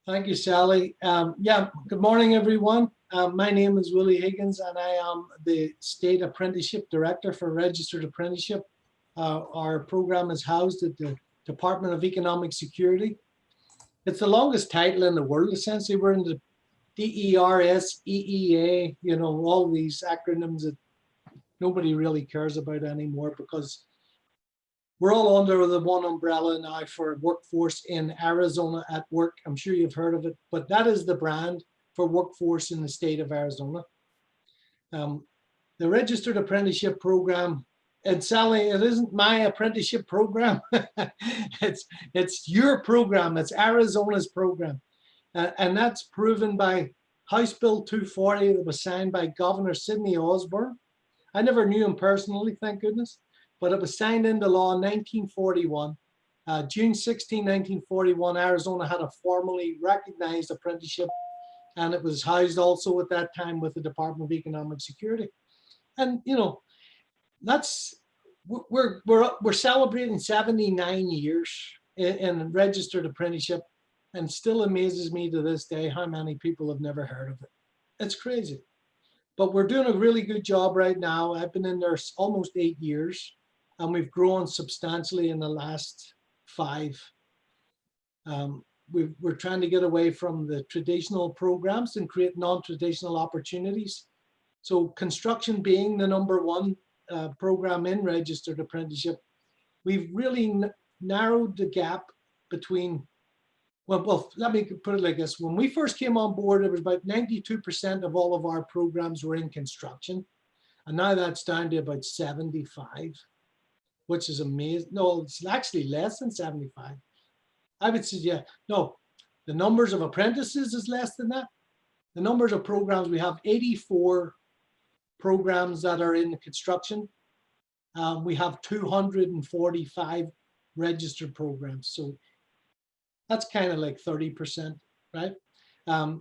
Thank you, Sally. Yeah, good morning, everyone. My name is Willie Higgins, and I am the State Apprenticeship Director for Registered Apprenticeship. Our program is housed at the Department of Economic Security. It's the longest title in the world, essentially. We're in the DERS, EEA, all these acronyms that nobody really cares about anymore because we're all under the one umbrella now for workforce in Arizona at work. I'm sure you've heard of it, but that is the brand for workforce in the state of Arizona. The Registered Apprenticeship Program, and Sally, it isn't my apprenticeship program. it's your program. It's Arizona's program. And that's proven by House Bill 240 that was signed by Governor Sidney Osborne. I never knew him personally, thank goodness. But it was signed into law in 1941. June 16, 1941, Arizona had a formally recognized apprenticeship, and it was housed also at that time with the Department of Economic Security. And we're celebrating 79 years in registered apprenticeship, and still amazes me to this day how many people have never heard of it. It's crazy. But we're doing a really good job right now. I've been in there almost 8 years. And we've grown substantially in the last 5. We're trying to get away from the traditional programs and create non-traditional opportunities. So construction being the #1 program in registered apprenticeship, we've really narrowed the gap between, well, let me put it like this. When we first came on board, it was about 92% of all of our programs were in construction. And now that's down to about 75. Which is amazing. No, it's actually less than 75. I would suggest, no, the numbers of apprentices is less than that. The numbers of programs, we have 84 programs that are in construction. We have 245 registered programs. So that's kind of like 30%, right?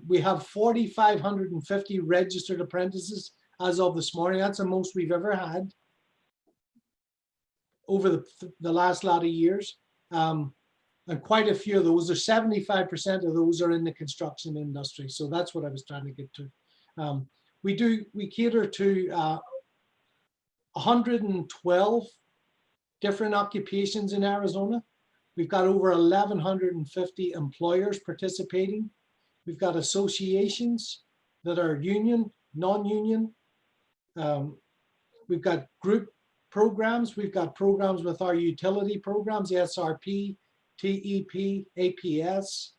We have 4,550 registered apprentices as of this morning. That's the most we've ever had over the last lot of years. And quite a few of those, 75% of those are in the construction industry. So that's what I was trying to get to. We cater to 112 different occupations in Arizona. We've got over 1,150 employers participating. We've got associations that are union, non-union. We've got group programs. We've got programs with our utility programs, SRP, TEP, APS,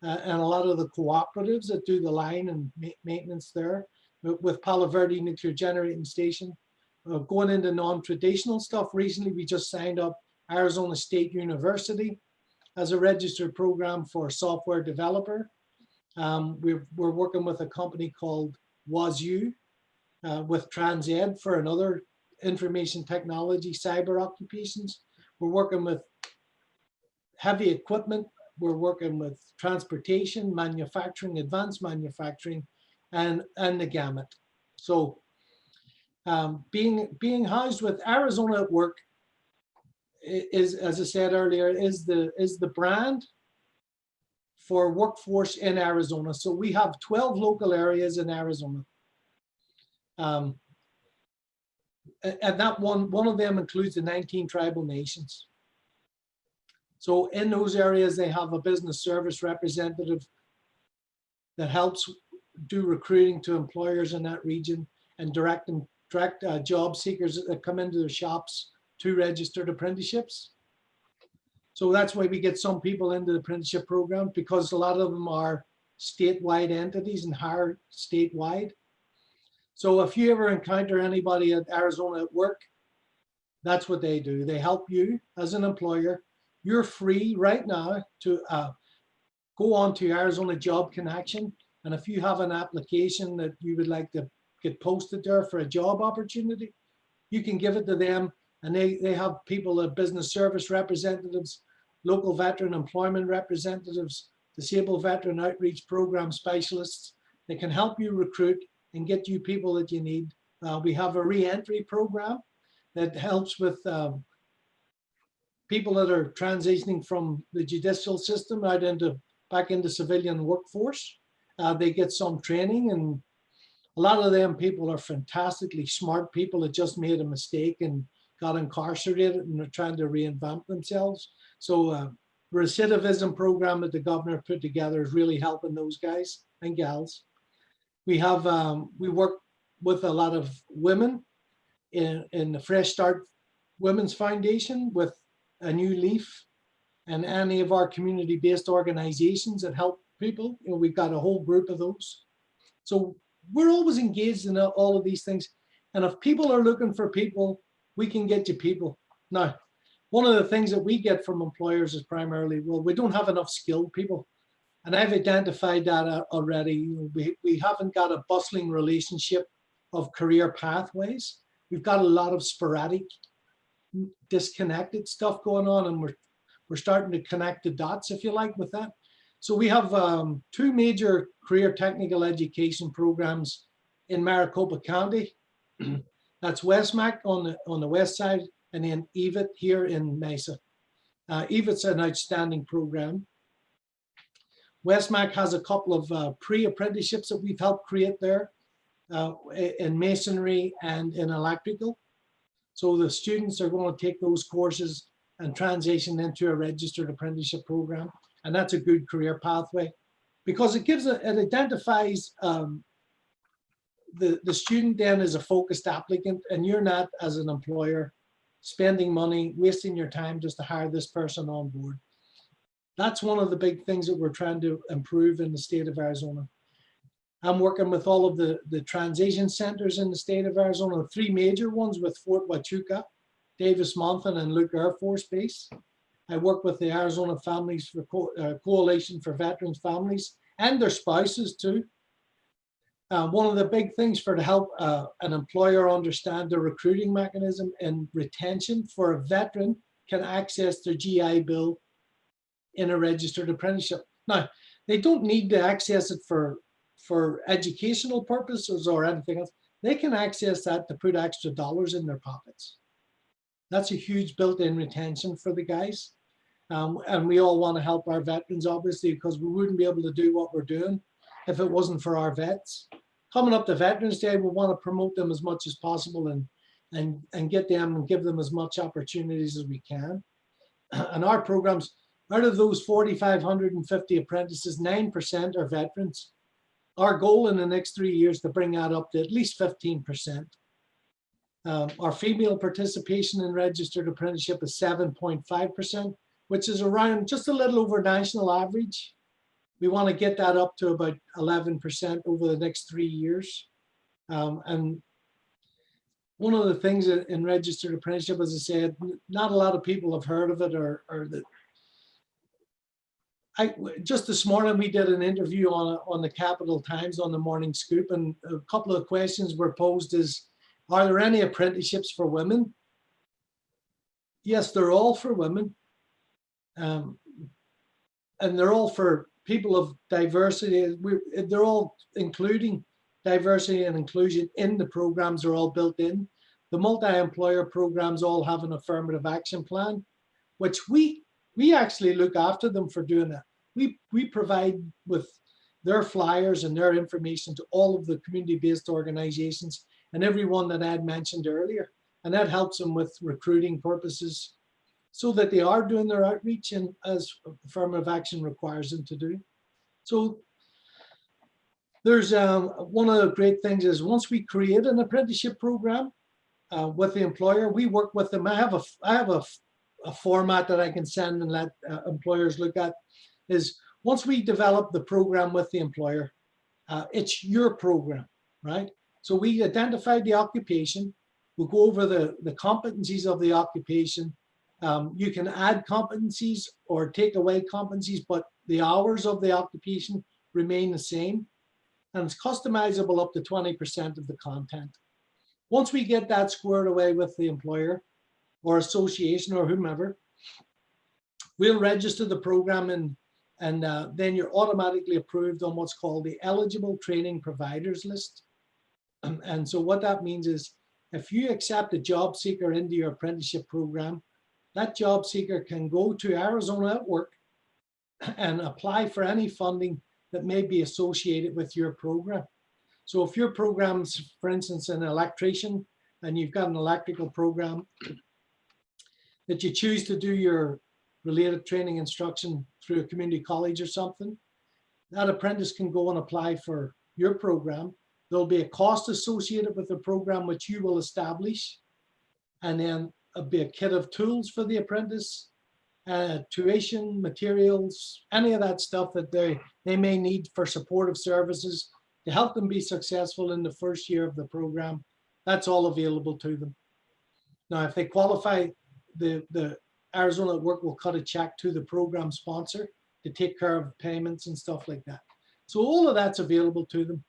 and a lot of the cooperatives that do the line and maintenance there with Palo Verde Nuclear Generating Station. Going into non-traditional stuff, recently we just signed up Arizona State University as a registered program for software developer. We're working with a company called WazU with TransEd for another information technology, cyber occupations. We're working with heavy equipment. We're working with transportation, manufacturing, advanced manufacturing, and the gamut. So being housed with Arizona at Work is, as I said earlier, is the brand for workforce in Arizona. So we have 12 local areas in Arizona. And that one of them includes the 19 tribal nations. So in those areas, they have a business service representative that helps do recruiting to employers in that region and direct job seekers that come into their shops to registered apprenticeships. So that's why we get some people into the apprenticeship program, because a lot of them are statewide entities and hire statewide. So if you ever encounter anybody at Arizona at Work, that's what they do. They help you as an employer. You're free right now to go on to Arizona Job Connection. And if you have an application that you would like to get posted there for a job opportunity, you can give it to them. And they have people, business service representatives, local veteran employment representatives, disabled veteran outreach program specialists. They can help you recruit and get you people that you need. We have a re-entry program that helps with people that are transitioning from the judicial system out into back into civilian workforce. They get some training, and a lot of them people are fantastically smart people that just made a mistake and got incarcerated and are trying to reinvent themselves. So recidivism program that the governor put together is really helping those guys and gals. We have we work with a lot of women in the Fresh Start Women's Foundation with a New Leaf and any of our community-based organizations that help people. You know, we've got a whole group of those. So we're always engaged in all of these things. And if people are looking for people, we can get you people. Now, one of the things that we get from employers is primarily, well, we don't have enough skilled people. And I've identified that already. We haven't got a bustling relationship of career pathways. We've got a lot of sporadic, disconnected stuff going on, and we're starting to connect the dots, if you like, with that. So we have two major career technical education programs in Maricopa County. That's Westmac on the west side, and then EVIT here in Mesa. EVIT's an outstanding program. Westmac has a couple of pre-apprenticeships that we've helped create there in masonry and in electrical. So the students are going to take those courses and transition into a registered apprenticeship program. And that's a good career pathway because it identifies the student then as a focused applicant, and you're not, as an employer, spending money, wasting your time just to hire this person on board. That's one of the big things that we're trying to improve in the state of Arizona. I'm working with all of the transition centers in the state of Arizona, the three major ones with Fort Huachuca, Davis Monthan, and Luke Air Force Base. I work with the Arizona Families for Coalition for Veterans Families and their spouses too. One of the big things to help an employer understand the recruiting mechanism and retention for a veteran can access their GI Bill in a registered apprenticeship. Now, they don't need to access it for educational purposes or anything else. They can access that to put extra dollars in their pockets. That's a huge built-in retention for the guys. And we all want to help our veterans, obviously, because we wouldn't be able to do what we're doing if it wasn't for our vets. Coming up to Veterans Day, we want to promote them as much as possible and get them and give them as much opportunities as we can. And our programs, out of those 4,550 apprentices, 9% are veterans. Our goal in the next 3 years to bring that up to at least 15%. Our female participation in registered apprenticeship is 7.5%, which is around just a little over national average. We want to get that up to about 11% over the next 3 years. And one of the things in registered apprenticeship, as I said, not a lot of people have heard of it just this morning, we did an interview on the Capital Times on the Morning Scoop, and a couple of questions were posed is, are there any apprenticeships for women? Yes, they're all for women. And they're all for people of diversity. They're all including diversity and inclusion in the programs. They're all built in. The multi-employer programs all have an affirmative action plan, which we actually look after them for doing that. We provide with their flyers and their information to all of the community-based organizations and everyone that I had mentioned earlier. And that helps them with recruiting purposes so that they are doing their outreach and as affirmative action requires them to do. So there's one of the great things is once we create an apprenticeship program with the employer, we work with them. I have a format that I can send and let employers look at is once we develop the program with the employer, it's your program, right? So we identify the occupation, we'll go over the competencies of the occupation. You can add competencies or take away competencies, but the hours of the occupation remain the same. And it's customizable up to 20% of the content. Once we get that squared away with the employer or association or whomever, we'll register the program and then you're automatically approved on what's called the eligible training providers list. And so what that means is if you accept a job seeker into your apprenticeship program, that job seeker can go to Arizona at Work and apply for any funding that may be associated with your program. So if your program's, for instance, an electrician, and you've got an electrical program that you choose to do your related training instruction through a community college or something, that apprentice can go and apply for your program. There'll be a cost associated with the program which you will establish, and then there'll be a kit of tools for the apprentice, tuition, materials, any of that stuff that they may need for supportive services to help them be successful in the first year of the program. That's all available to them. Now, if they qualify, the Arizona at Work will cut a check to the program sponsor to take care of payments and stuff like that. So all of that's available to them.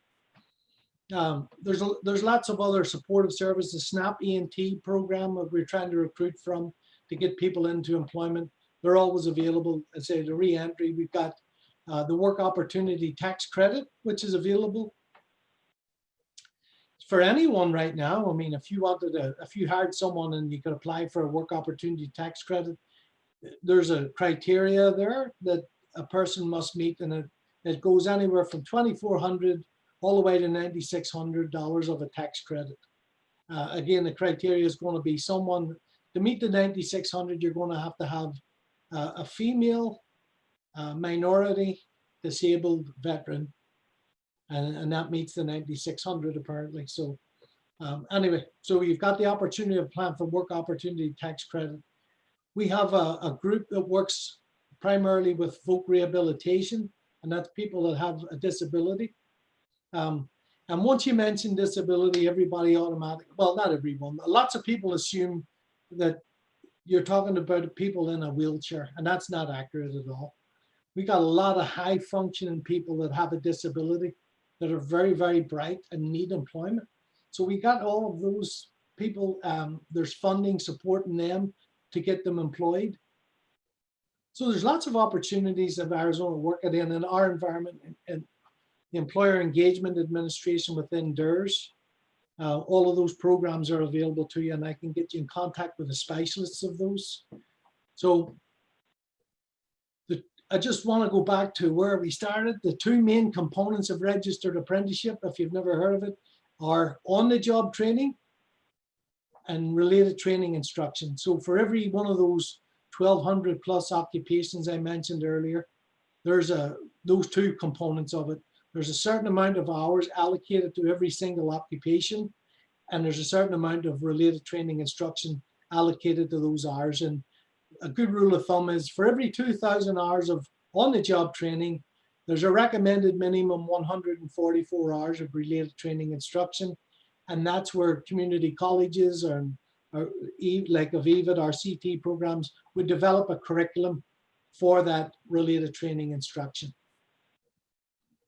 There's lots of other supportive services. SNAP ENT program that we're trying to recruit from to get people into employment. They're always available. I say the re-entry. We've got the work opportunity tax credit, which is available for anyone right now. I mean, if you hired someone and you could apply for a work opportunity tax credit, there's a criteria there that a person must meet, and it goes anywhere from $2,400 all the way to $9,600 of a tax credit. Again, the criteria is going to be someone to meet the $9,600. You're going to have a female, minority, disabled veteran, and that meets the 9,600 apparently. So anyway, so you've got the opportunity to apply for work opportunity tax credit. We have a group that works primarily with folk rehabilitation, and that's people that have a disability. And once you mention disability, everybody automatically, well, not everyone, lots of people assume that you're talking about people in a wheelchair, and that's not accurate at all. We got a lot of high functioning people that have a disability that are very, very bright and need employment. So we got all of those people. There's funding supporting them to get them employed. So there's lots of opportunities of Arizona working in our environment, and the Employer Engagement Administration within DERS. All of those programs are available to you, and I can get you in contact with the specialists of those. So I just want to go back to where we started. The two main components of registered apprenticeship, if you've never heard of it, are on-the-job training and related training instruction. So for every one of those 1,200 plus occupations I mentioned earlier, there's those two components of it. There's a certain amount of hours allocated to every single occupation, and there's a certain amount of related training instruction allocated to those hours. And a good rule of thumb is for every 2,000 hours of on-the-job training, there's a recommended minimum 144 hours of related training instruction. And that's where community colleges or like AVID or CT programs would develop a curriculum for that related training instruction.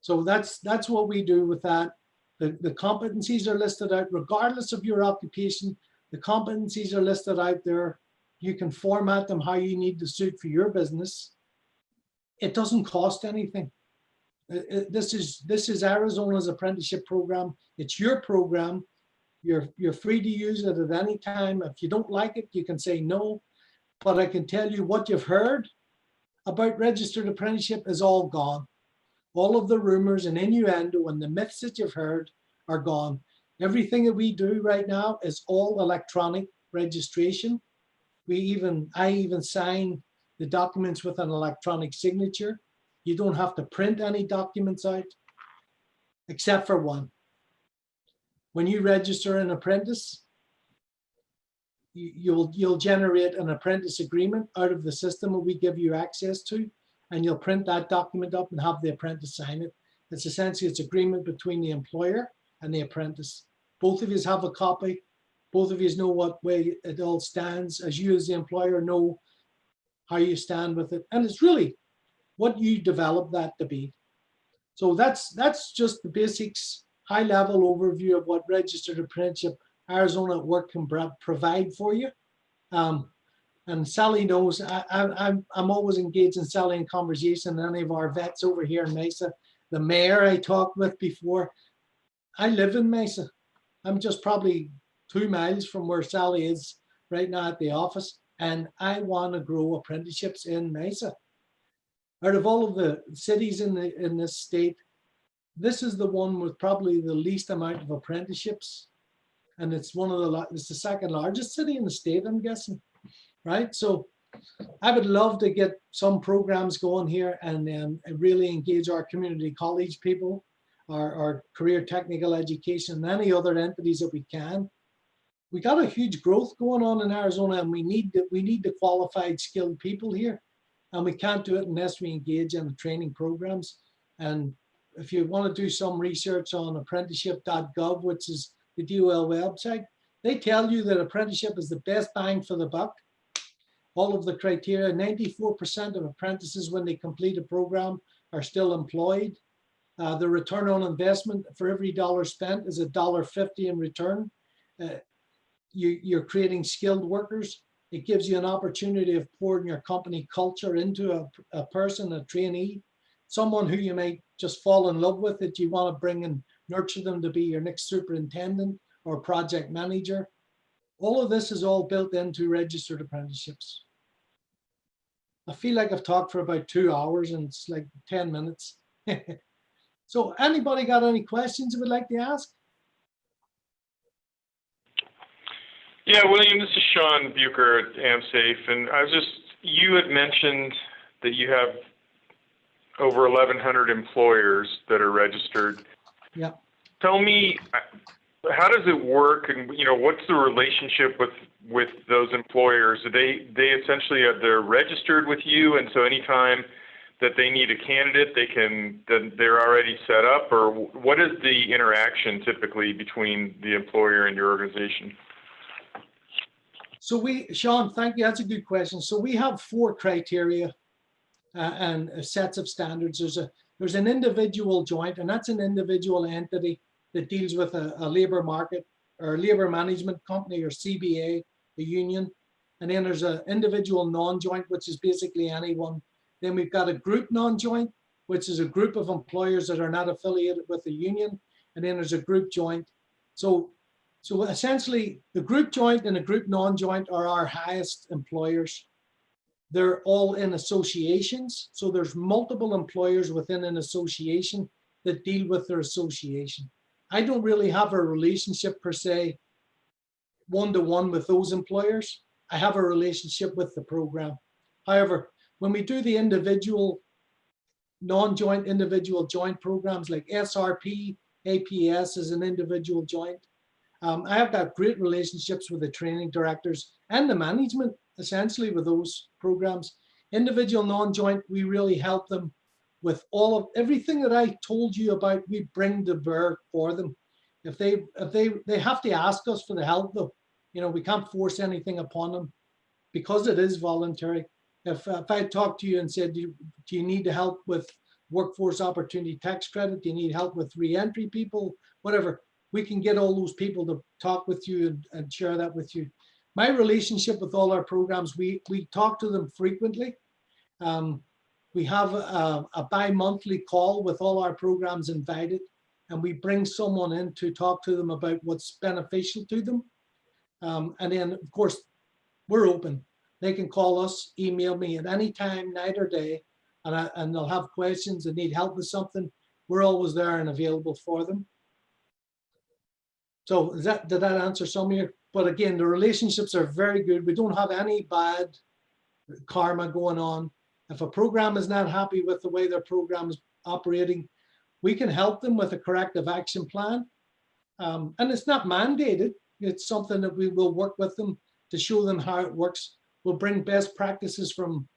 So that's what we do with that. The competencies are listed out regardless of your occupation. The competencies are listed out there. You can format them how you need to suit for your business. It doesn't cost anything. This is Arizona's apprenticeship program. It's your program. You're free to use it at any time. If you don't like it, you can say no. But I can tell you what you've heard about registered apprenticeship is all gone. All of the rumors and innuendo and the myths that you've heard are gone. Everything that we do right now is all electronic registration. I even sign the documents with an electronic signature. You don't have to print any documents out, except for one. When you register an apprentice, you'll generate an apprentice agreement out of the system that we give you access to, and you'll print that document up and have the apprentice sign it. It's essentially it's agreement between the employer and the apprentice. Both of you have a copy. Both of you know what way it all stands, as you as the employer know how you stand with it. And it's really what you develop that to be. So that's just the basics, high level overview of what registered apprenticeship Arizona at Work can provide for you. And Sally knows I'm always engaged in Sally in conversation. Any of our vets over here in Mesa, the mayor I talked with before, I live in Mesa. I'm just probably 2 miles from where Sally is right now at the office, and I want to grow apprenticeships in Mesa. Out of all of the cities in this state, this is the one with probably the least amount of apprenticeships, and it's it's the second largest city in the state, I'm guessing, right? So I would love to get some programs going here and really engage our community college people, our career technical education, and any other entities that we can. We got a huge growth going on in Arizona, and we need the qualified, skilled people here, and we can't do it unless we engage in the training programs. And if you want to do some research on apprenticeship.gov, which is the DOL website, they tell you that apprenticeship is the best bang for the buck. All of the criteria, 94% of apprentices when they complete a program are still employed. The return on investment for every dollar spent is $1.50 in return. You're creating skilled workers. It gives you an opportunity of pouring your company culture into a person, a trainee, someone who you might just fall in love with, that you want to bring and nurture them to be your next superintendent or project manager. All of this is all built into registered apprenticeships. I feel like I've talked for about 2 hours and it's like 10 minutes. So anybody got any questions you would like to ask? Yeah, William, this is Sean Bucher at AmSafe, and you had mentioned that you have over 1,100 employers that are registered. Yeah. Tell me, how does it work, and what's the relationship with those employers? Are they essentially they're registered with you, and so anytime that they need a candidate, they're already set up, or what is the interaction typically between the employer and your organization? So Sean, thank you. That's a good question. So we have 4 criteria and sets of standards. There's an individual joint, and that's an individual entity that deals with a labor market or labor management company or CBA, a union. And then there's an individual non-joint, which is basically anyone. Then we've got a group non-joint, which is a group of employers that are not affiliated with a union. And then there's a group joint. So essentially, the group joint and the group non-joint are our highest employers. They're all in associations. So there's multiple employers within an association that deal with their association. I don't really have a relationship per se, one-to-one with those employers. I have a relationship with the program. However, when we do the individual non-joint, individual joint programs like SRP, APS is an individual joint. I have got great relationships with the training directors and the management, essentially, with those programs. Individual non-joint, we really help them with all of everything that I told you about. We bring to bear for them. If they have to ask us for the help, though, we can't force anything upon them because it is voluntary. If I talked to you and said, do you need help with workforce opportunity tax credit? Do you need help with re-entry people? Whatever. We can get all those people to talk with you and share that with you. My relationship with all our programs, we talk to them frequently. We have a bi-monthly call with all our programs invited, and we bring someone in to talk to them about what's beneficial to them. And then, of course, we're open. They can call us, email me at any time, night or day, and they'll have questions and need help with something. We're always there and available for them. So did that answer some of your? But again, the relationships are very good. We don't have any bad karma going on. If a program is not happy with the way their program is operating, we can help them with a corrective action plan. And it's not mandated. It's something that we will work with them to show them how it works. We'll bring best practices from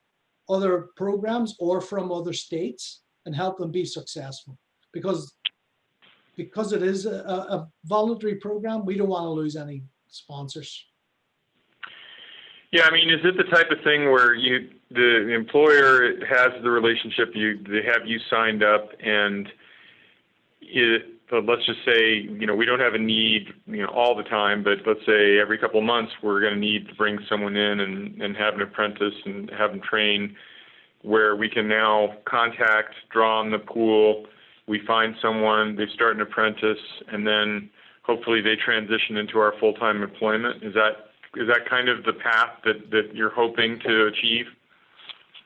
other programs or from other states and help them be successful. Because it is a voluntary program, we don't want to lose any sponsors. Yeah, I mean, is it the type of thing where the employer has the relationship, they have you signed up, and let's just say, we don't have a need, all the time, but let's say every couple of months we're going to need to bring someone in and have an apprentice and have them train, where we can now contact, draw on the pool, we find someone, they start an apprentice, and then hopefully they transition into our full-time employment. Is that kind of the path that you're hoping to achieve?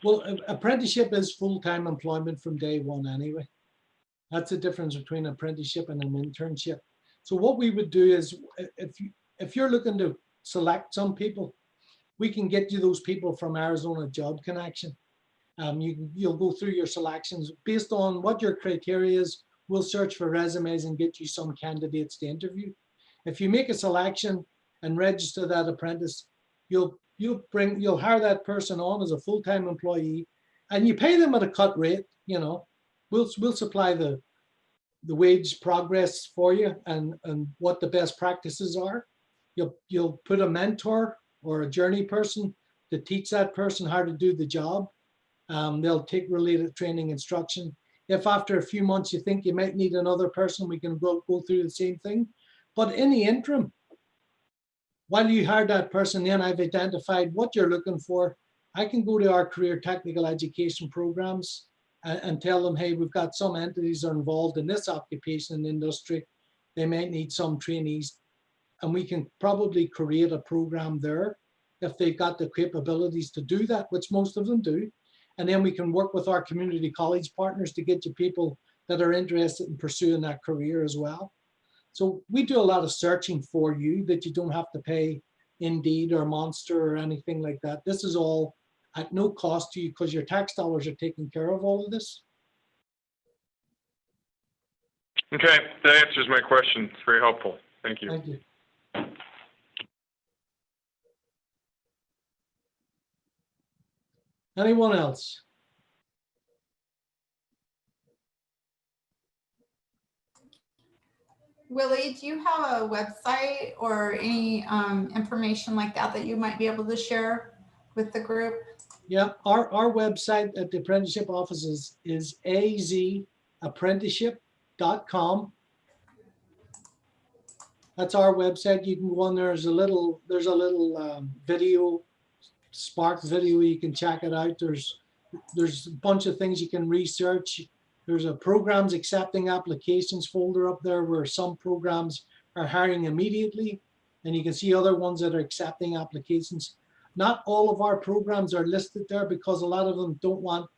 Well, apprenticeship is full-time employment from day one anyway. That's the difference between apprenticeship and an internship. So what we would do is if you're looking to select some people, we can get you those people from Arizona Job Connection. You'll go through your selections based on what your criteria is. We'll search for resumes and get you some candidates to interview. If you make a selection and register that apprentice, you'll hire that person on as a full-time employee, and you pay them at a cut rate. You know, we'll supply the wage progress for you and what the best practices are. You'll put a mentor or a journey person to teach that person how to do the job. They'll take related training instruction. If after a few months you think you might need another person, we can go through the same thing. But in the interim, while you hire that person, then I've identified what you're looking for. I can go to our career technical education programs and tell them, hey, we've got some entities that are involved in this occupation and industry. They might need some trainees, and we can probably create a program there if they've got the capabilities to do that, which most of them do. And then we can work with our community college partners to get you people that are interested in pursuing that career as well. So we do a lot of searching for you that you don't have to pay Indeed or Monster or anything like that. This is all at no cost to you because your tax dollars are taking care of all of this. Okay, that answers my question. It's very helpful. Thank you. Thank you. Anyone else? Willie, do you have a website or any information like that that you might be able to share with the group? Yeah, our website at the apprenticeship office is azapprenticeship.com. That's our website. You can go on there. There's a little video, Spark video. You can check it out. There's a bunch of things you can research. There's a programs accepting applications folder up there where some programs are hiring immediately, and you can see other ones that are accepting applications. Not all of our programs are listed there because a lot of them don't want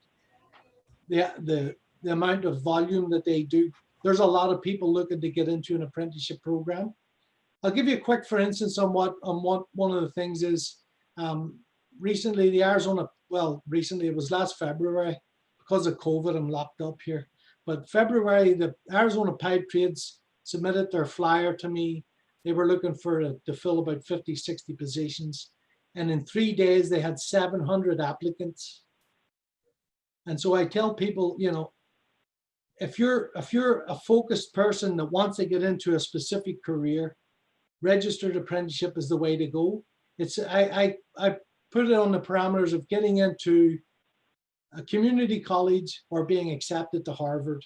the amount of volume that they do. There's a lot of people looking to get into an apprenticeship program. I'll give you a quick, for instance, on what one of the things is. Recently, recently it was last February. Because of COVID, I'm locked up here. But February, the Arizona Pipe Trades submitted their flyer to me. They were looking to fill about 50, 60 positions. And in 3 days, they had 700 applicants. And so I tell people, you know, if you're a focused person that wants to get into a specific career, registered apprenticeship is the way to go. I put it on the parameters of getting into a community college or being accepted to Harvard.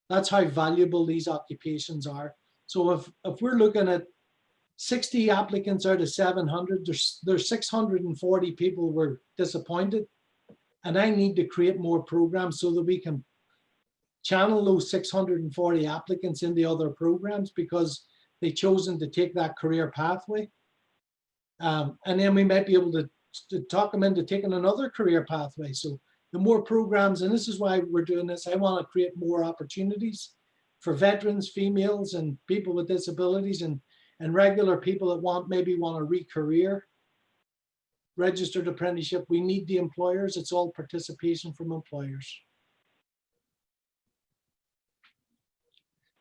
That's how valuable these occupations are. So if we're looking at 60 applicants out of 700, there's 640 people were disappointed. And I need to create more programs so that we can channel those 640 applicants into other programs because they've chosen to take that career pathway. And then we might be able to talk them into taking another career pathway. So the more programs, and this is why we're doing this, I want to create more opportunities for veterans, females, and people with disabilities, and regular people that maybe want a re-career. Registered apprenticeship, we need the employers. It's all participation from employers.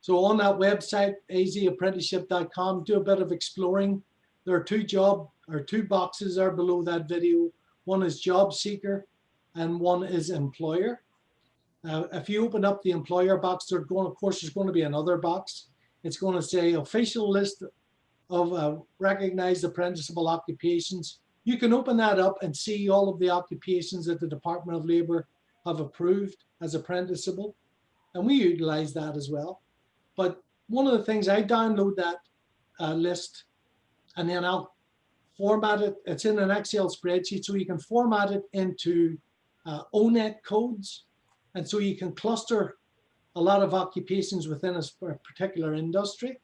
So on that website, azapprenticeship.com, do a bit of exploring. There are two boxes are below that video. One is job seeker and one is employer. If you open up the employer box, there's going to be another box. It's going to say official list of recognized apprenticeable occupations. You can open that up and see all of the occupations that the Department of Labor have approved as apprenticeable. And we utilize that as well. But one of the things, I download that list and then I'll format it. It's in an Excel spreadsheet, so you can format it into ONET codes. And so you can cluster a lot of occupations within a particular industry.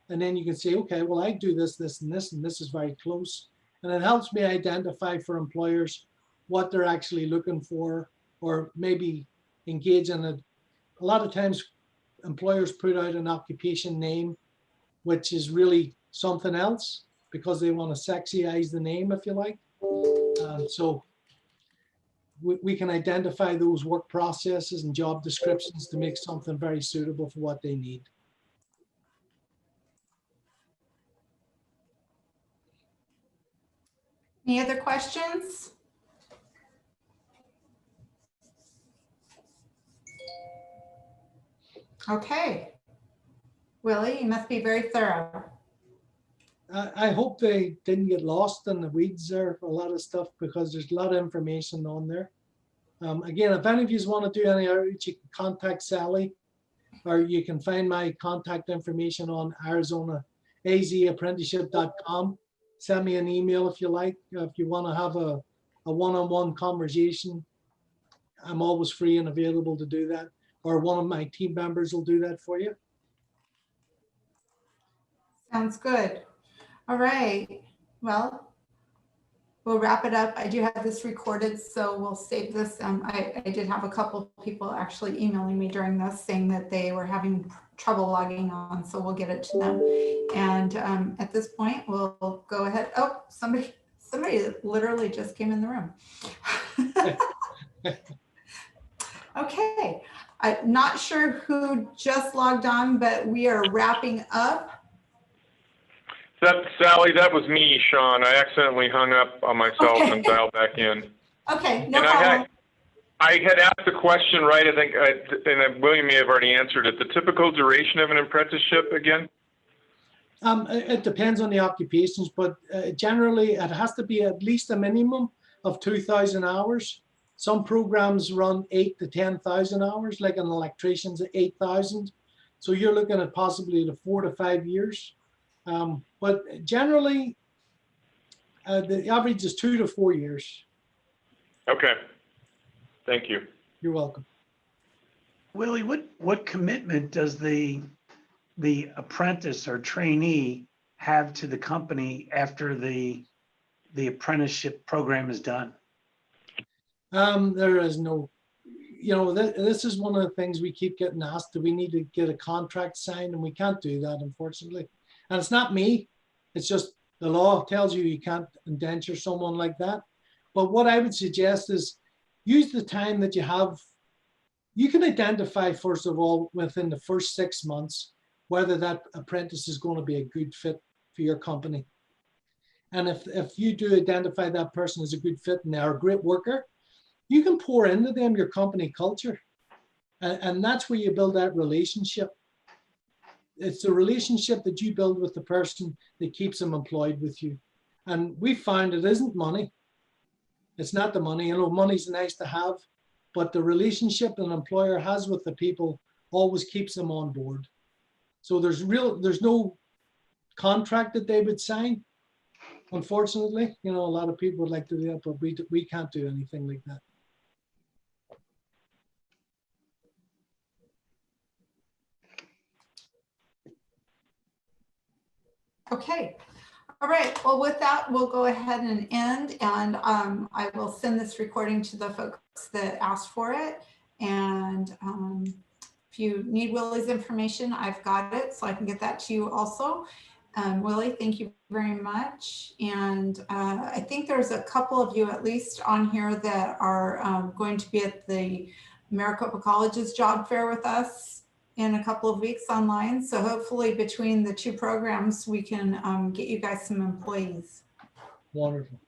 And then you can say, okay, well, I do this, this, and this is very close. And it helps me identify for employers what they're actually looking for, or maybe engage in a lot of times employers put out an occupation name, which is really something else because they want to sexyize the name, if you like. So we can identify those work processes and job descriptions to make something very suitable for what they need. Any other questions? Okay. Willie, you must be very thorough. I hope they didn't get lost in the weeds there for a lot of stuff, because there's a lot of information on there. Again, if any of you want to do any outreach, you can contact Sally, or you can find my contact information on ArizonaAZApprenticeship.com. Send me an email if you like. If you want to have a one-on-one conversation, I'm always free and available to do that, or one of my team members will do that for you. Sounds good. All right. Well, we'll wrap it up. I do have this recorded, so we'll save this. I did have a couple of people actually emailing me during this saying that they were having trouble logging on, so we'll get it to them. And at this point, we'll go ahead. Oh, somebody literally just came in the room. Okay. I'm not sure who just logged on, but we are wrapping up. Sally, that was me, Sean. I accidentally hung up on myself and dialed back in. Okay, no and problem. I had asked the question right, I think, and William may have already answered it. The typical duration of an apprenticeship again? It depends on the occupations, but generally it has to be at least a minimum of 2,000 hours. Some programs run 8,000 to 10,000 hours, like an electrician's at 8,000. So you're looking at possibly the 4 to 5 years. But generally, the average is 2 to 4 years. Okay, thank you. You're welcome. Willie, what commitment does the apprentice or trainee have to the company after the apprenticeship program is done? There is no, this is one of the things we keep getting asked. Do we need to get a contract signed? And we can't do that, unfortunately. And it's not me. It's just the law tells you can't indenture someone like that. But what I would suggest is use the time that you have. You can identify, first of all, within the first 6 months, whether that apprentice is going to be a good fit for your company. And if you do identify that person as a good fit and they're a great worker, you can pour into them your company culture. And that's where you build that relationship. It's the relationship that you build with the person that keeps them employed with you. And we found it isn't money. It's not the money. Money's nice to have, but the relationship an employer has with the people always keeps them on board. So there's no contract that they would sign. Unfortunately, a lot of people would like to do that, but we can't do anything like that. Okay. All right. Well, with that, we'll go ahead and end. And I will send this recording to the folks that asked for it. And if you need Willie's information, I've got it, so I can get that to you also. Willie, thank you very much. And I think there's a couple of you at least on here that are going to be at the Maricopa College's job fair with us in a couple of weeks online. So hopefully between the two programs, we can get you guys some employees. Wonderful.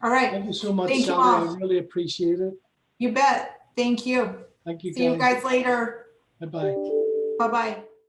All right. Thank you so much, Thank you Sally. all. I really appreciate it. You bet. Thank you. Thank you, See you guys later. Bye-bye. Bye-bye.